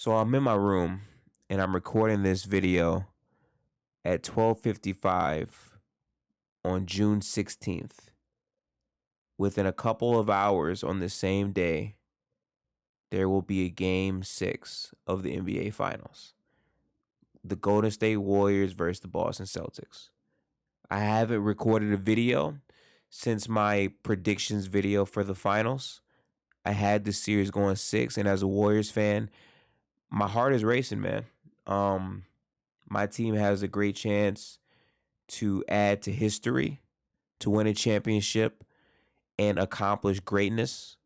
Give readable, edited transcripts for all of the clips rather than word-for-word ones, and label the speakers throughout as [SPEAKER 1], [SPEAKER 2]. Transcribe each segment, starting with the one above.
[SPEAKER 1] So I'm in my room and I'm recording this video at 12:55 on June 16th. Within a couple of hours on the same day, there will be a game 6 of the NBA Finals. The Golden State Warriors versus the Boston Celtics. I haven't recorded a video since my predictions video for the finals. I had the series going 6, and as a Warriors fan, my heart is racing, man. My team has a great chance to add to history, to win a championship, and accomplish greatness.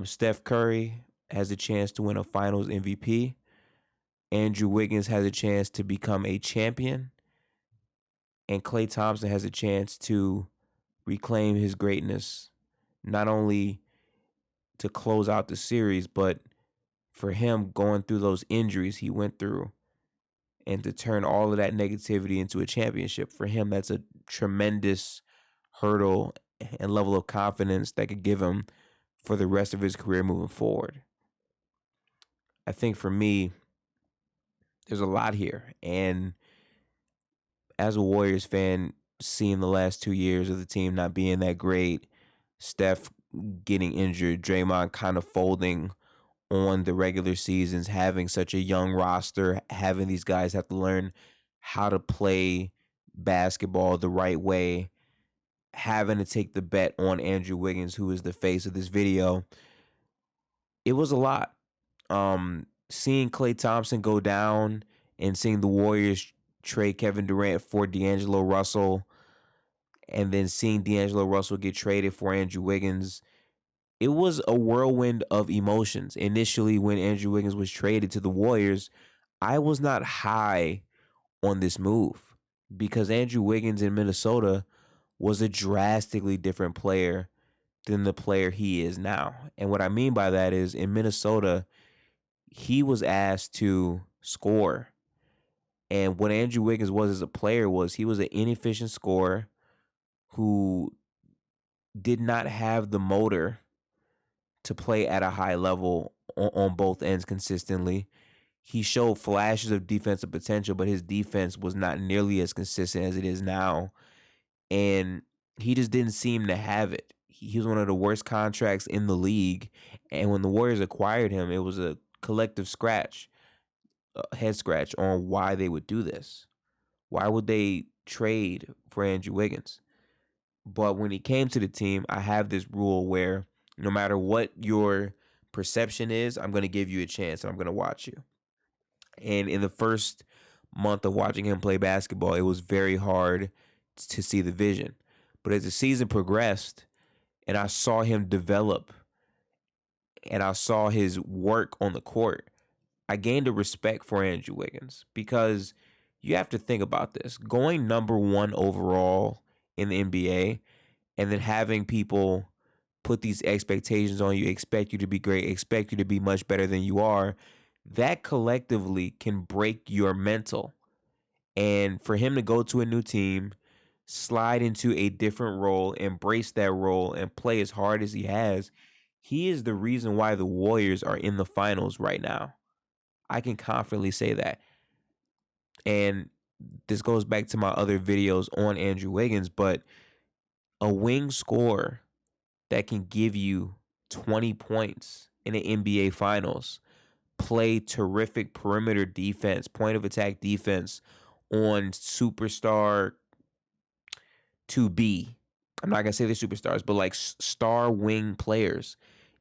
[SPEAKER 1] Steph Curry has a chance to win a Finals MVP. Andrew Wiggins has a chance to become a champion, and Klay Thompson has a chance to reclaim his greatness, not only to close out the series, but for him going through those injuries he went through and to turn all of that negativity into a championship. For him, that's a tremendous hurdle and level of confidence that could give him for the rest of his career moving forward. I think for me, there's a lot here. And as a Warriors fan, seeing the last 2 years of the team not being that great, Steph getting injured, Draymond kind of folding on the regular seasons, having such a young roster, having these guys have to learn how to play basketball the right way, having to take the bet on Andrew Wiggins, who is the face of this video. It was a lot. Seeing Klay Thompson go down and seeing the Warriors trade Kevin Durant for D'Angelo Russell, and then seeing D'Angelo Russell get traded for Andrew Wiggins, it was a whirlwind of emotions. Initially, when Andrew Wiggins was traded to the Warriors, I was not high on this move because Andrew Wiggins in Minnesota was a drastically different player than the player he is now. And what I mean by that is in Minnesota, he was asked to score. And what Andrew Wiggins was as a player was he was an inefficient scorer who did not have the motor to play at a high level on both ends consistently. He showed flashes of defensive potential, but his defense was not nearly as consistent as it is now. And he just didn't seem to have it. He was one of the worst contracts in the league. And when the Warriors acquired him, it was a collective head scratch on why they would do this. Why would they trade for Andrew Wiggins? But when he came to the team, I have this rule where no matter what your perception is, I'm going to give you a chance and I'm going to watch you. And in the first month of watching him play basketball, it was very hard to see the vision. But as the season progressed and I saw him develop and I saw his work on the court, I gained a respect for Andrew Wiggins because you have to think about this. Going number 1 overall in the NBA and then having people put these expectations on you, expect you to be great, expect you to be much better than you are, that collectively can break your mental. And for him to go to a new team, slide into a different role, embrace that role, and play as hard as he is the reason why the Warriors are in the finals right now. I can confidently say that. And this goes back to my other videos on Andrew Wiggins, but a wing scorer that can give you 20 points in the NBA Finals, play terrific perimeter defense, point of attack defense on superstar 2B. I'm not going to say they're superstars, but like star wing players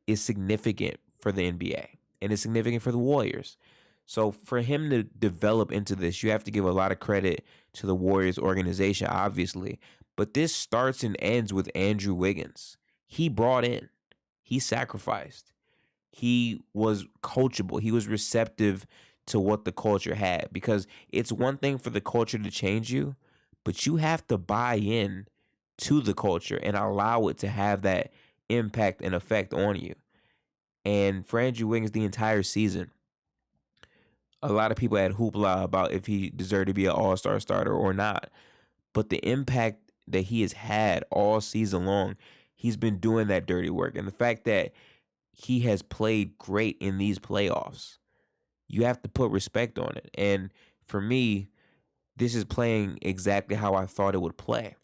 [SPEAKER 1] is significant for the NBA and it's significant for the Warriors. So for him to develop into this, you have to give a lot of credit to the Warriors organization, obviously. But this starts and ends with Andrew Wiggins. He brought in, he sacrificed, he was coachable, he was receptive to what the culture had. Because it's one thing for the culture to change you, but you have to buy in to the culture and allow it to have that impact and effect on you. And for Andrew Wiggins, the entire season, a lot of people had hoopla about if he deserved to be an all-star starter or not. But the impact that he has had all season long, he's been doing that dirty work. And the fact that he has played great in these playoffs, You have to put respect on it. And for me, this is playing exactly how I thought it would play.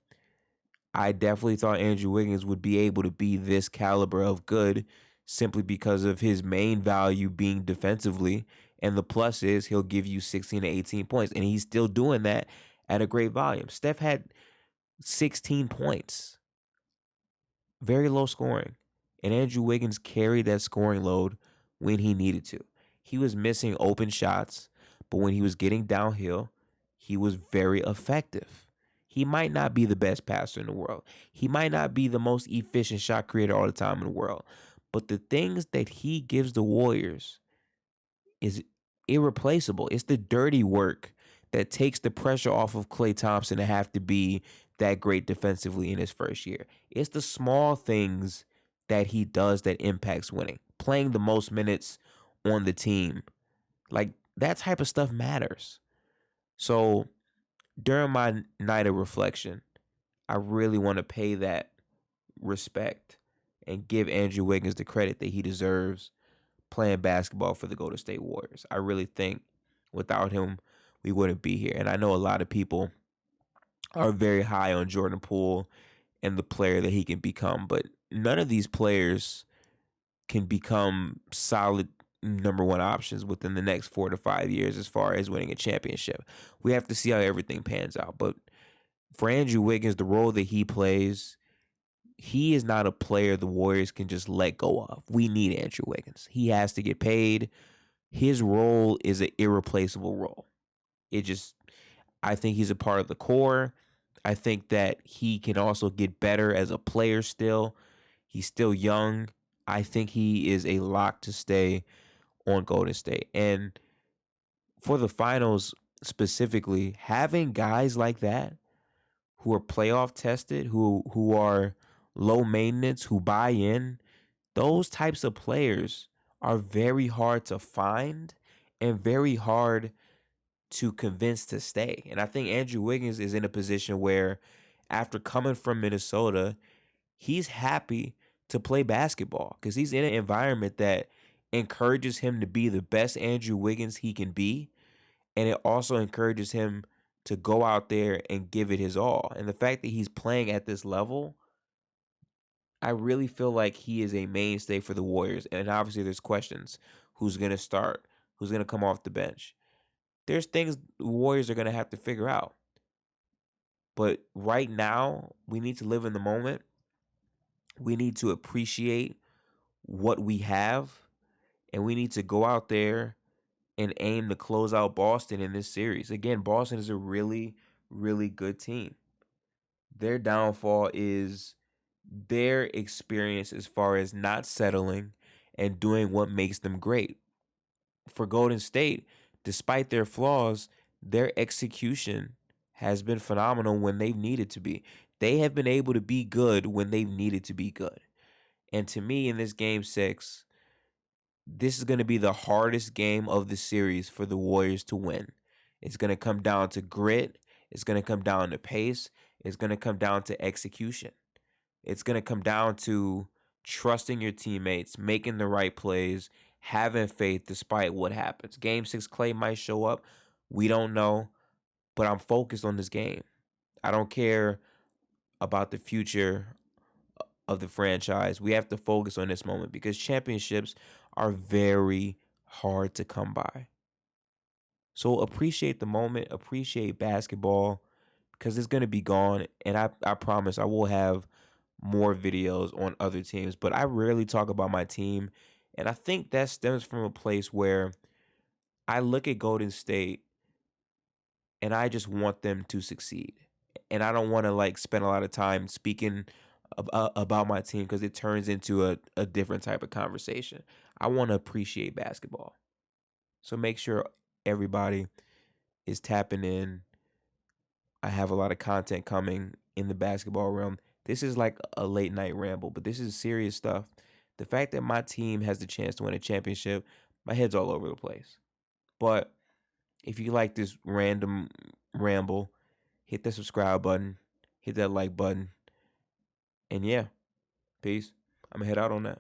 [SPEAKER 1] I definitely thought Andrew Wiggins would be able to be this caliber of good simply because of his main value being defensively. And the plus is he'll give you 16 to 18 points. And he's still doing that at a great volume. Steph had 16 points, very low scoring. And Andrew Wiggins carried that scoring load when he needed to. He was missing open shots, but when he was getting downhill, he was very effective. He might not be the best passer in the world. He might not be the most efficient shot creator all the time in the world. But the things that he gives the Warriors is irreplaceable. It's the dirty work that takes the pressure off of Klay Thompson to have to be that great defensively in his first year. It's the small things that he does that impacts winning. Playing the most minutes on the team. Like, that type of stuff matters. So during my night of reflection, I really want to pay that respect and give Andrew Wiggins the credit that he deserves playing basketball for the Golden State Warriors. I really think without him, we wouldn't be here. And I know a lot of people are very high on Jordan Poole and the player that he can become, but none of these players can become solid number one options within the next 4 to 5 years as far as winning a championship. We have to see how everything pans out. But for Andrew Wiggins, the role that he plays, he is not a player the Warriors can just let go of. We need Andrew Wiggins. He has to get paid. His role is an irreplaceable role. I think he's a part of the core. I think that he can also get better as a player still. He's still young. I think he is a lock to stay on Golden State. And for the finals specifically, having guys like that who are playoff tested, who are low maintenance, who buy in, those types of players are very hard to find and very hard to convince to stay. And I think Andrew Wiggins is in a position where after coming from Minnesota, he's happy to play basketball because he's in an environment that encourages him to be the best Andrew Wiggins he can be. And it also encourages him to go out there and give it his all. And the fact that he's playing at this level, I really feel like he is a mainstay for the Warriors. And obviously there's questions. Who's going to start? Who's going to come off the bench? There's things the Warriors are going to have to figure out. But right now, we need to live in the moment. We need to appreciate what we have. And we need to go out there and aim to close out Boston in this series. Again, Boston is a really, really good team. Their downfall is their experience as far as not settling and doing what makes them great. For Golden State, despite their flaws, their execution has been phenomenal when they've needed to be. They have been able to be good when they've needed to be good. And to me, in this game 6, this is going to be the hardest game of the series for the Warriors to win. It's going to come down to grit. It's going to come down to pace. It's going to come down to execution. It's going to come down to trusting your teammates, making the right plays, having faith despite what happens. Game 6, Klay might show up. We don't know, but I'm focused on this game. I don't care about the future of the franchise. We have to focus on this moment because championships are very hard to come by. So appreciate the moment, appreciate basketball because it's going to be gone. And I promise I will have more videos on other teams, but I rarely talk about my team. And I think that stems from a place where I look at Golden State and I just want them to succeed. And I don't want to like spend a lot of time speaking about my team because it turns into a different type of conversation. I want to appreciate basketball. So make sure everybody is tapping in. I have a lot of content coming in the basketball realm. This is like a late night ramble, but this is serious stuff. The fact that my team has the chance to win a championship, my head's all over the place. But if you like this random ramble, hit the subscribe button, hit that like button. And yeah, peace. I'm going to head out on that.